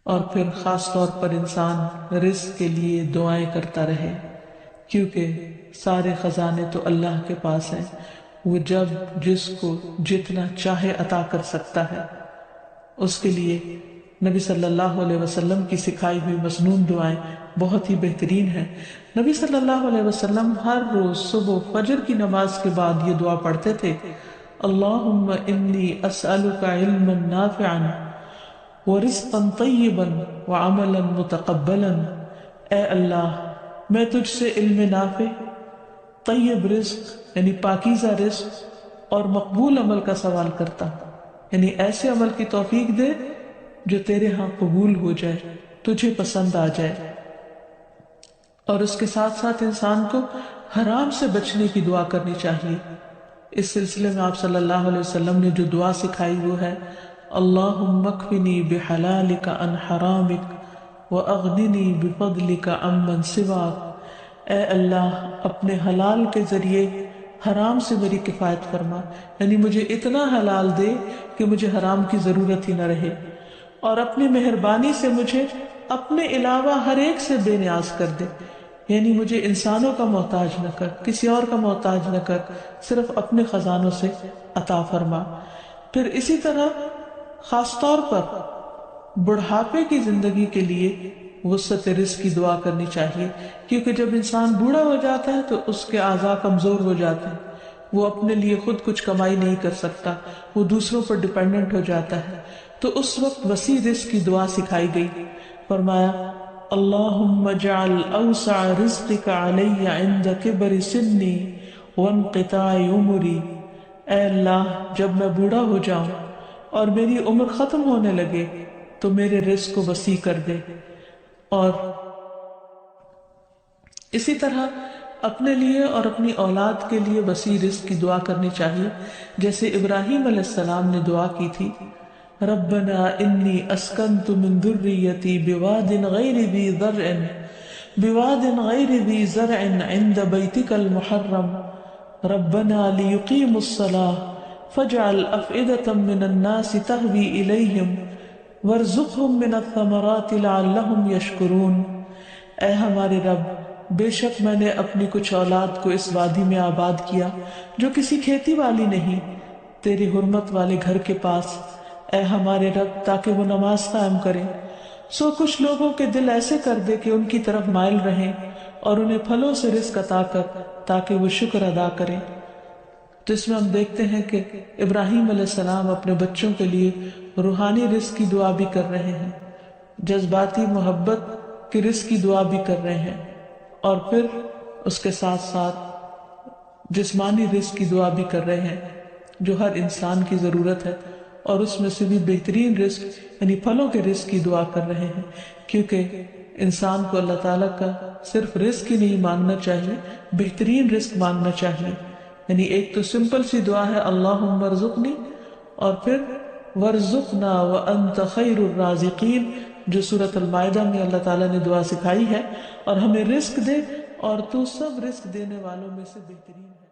اور پھر خاص طور پر انسان رزق کے لیے دعائیں کرتا رہے، کیونکہ سارے خزانے تو اللہ کے پاس ہیں، وہ جب جس کو جتنا چاہے عطا کر سکتا ہے۔ اس کے لیے نبی صلی اللہ علیہ وسلم کی سکھائی ہوئی مسنون دعائیں بہت ہی بہترین ہیں۔ نبی صلی اللہ علیہ وسلم ہر روز صبح فجر کی نماز کے بعد یہ دعا پڑھتے تھے، اللہم انی اسألک علما نافعا ورزقا طیبا وعملا متقبلا۔ اے اللہ، میں تجھ سے علم نافع، طیب رزق یعنی پاکیزہ رزق اور مقبول عمل کا سوال کرتا ہوں، یعنی ایسے عمل کی توفیق دے جو تیرے ہاں قبول ہو جائے، تجھے پسند آ جائے۔ اور اس کے ساتھ ساتھ انسان کو حرام سے بچنے کی دعا کرنی چاہیے۔ اس سلسلے میں آپ صلی اللہ علیہ وسلم نے جو دعا سکھائی وہ ہے اللہم اکفنی بحلالک عن حرامک واغننی بفضلک عمن سواک۔ اے اللہ، اپنے حلال کے ذریعے حرام سے میری کفایت فرما، یعنی مجھے اتنا حلال دے کہ مجھے حرام کی ضرورت ہی نہ رہے، اور اپنی مہربانی سے مجھے اپنے علاوہ ہر ایک سے بے نیاز کر دے، یعنی مجھے انسانوں کا محتاج نہ کر، کسی اور کا محتاج نہ کر، صرف اپنے خزانوں سے عطا فرما۔ پھر اسی طرح خاص طور پر بڑھاپے کی زندگی کے لیے وسعت رزق کی دعا کرنی چاہیے، کیونکہ جب انسان بوڑھا ہو جاتا ہے تو اس کے اعضاء کمزور ہو جاتے ہیں، وہ اپنے لیے خود کچھ کمائی نہیں کر سکتا، وہ دوسروں پر ڈیپینڈنٹ ہو جاتا ہے، تو اس وقت وسیع رزق کی دعا سکھائی گئی۔ فرمایا اللہم اجعل اوسع رزقک علی عند کبر سنی وانقطاع عمری۔ اے اللہ، جب میں بوڑھا ہو جاؤں اور میری عمر ختم ہونے لگے تو میرے رزق کو وسیع کر دے۔ اور اسی طرح اپنے لیے اور اپنی اولاد کے لیے وسیع رزق کی دعا کرنی چاہیے، جیسے ابراہیم علیہ السلام نے دعا کی تھی ربنا انی اسکنت من ذریتی بواد غیر ذی زرع عند بیتک المحرم ربنا لیقیموا الصلاة فاجعل افئدة من الناس تهوی الیہم وارزقہم من الثمرات لعلہم یشکرون۔ اے ہمارے رب، بے شک میں نے اپنی کچھ اولاد کو اس وادی میں آباد کیا جو کسی کھیتی والی نہیں، تیری حرمت والے گھر کے پاس، اے ہمارے رب، تاکہ وہ نماز قائم کریں، سو کچھ لوگوں کے دل ایسے کر دے کہ ان کی طرف مائل رہیں، اور انہیں پھلوں سے رزق عطا کر تاکہ وہ شکر ادا کریں۔ تو اس میں ہم دیکھتے ہیں کہ ابراہیم علیہ السلام اپنے بچوں کے لیے روحانی رزق کی دعا بھی کر رہے ہیں، جذباتی محبت کی رزق کی دعا بھی کر رہے ہیں، اور پھر اس کے ساتھ ساتھ جسمانی رزق کی دعا بھی کر رہے ہیں جو ہر انسان کی ضرورت ہے، اور اس میں سے بھی بہترین رزق یعنی پھلوں کے رزق کی دعا کر رہے ہیں، کیونکہ انسان کو اللہ تعالیٰ کا صرف رزق ہی نہیں مانگنا چاہیے، بہترین رزق مانگنا چاہیے۔ یعنی ایک تو سمپل سی دعا ہے اللہم ارزقنی، اور پھر ورزقنا وانت خیر الرازقین، جو سورۃ المائدہ میں اللہ تعالیٰ نے دعا سکھائی ہے، اور ہمیں رزق دے اور تو سب رزق دینے والوں میں سے بہترین ہے۔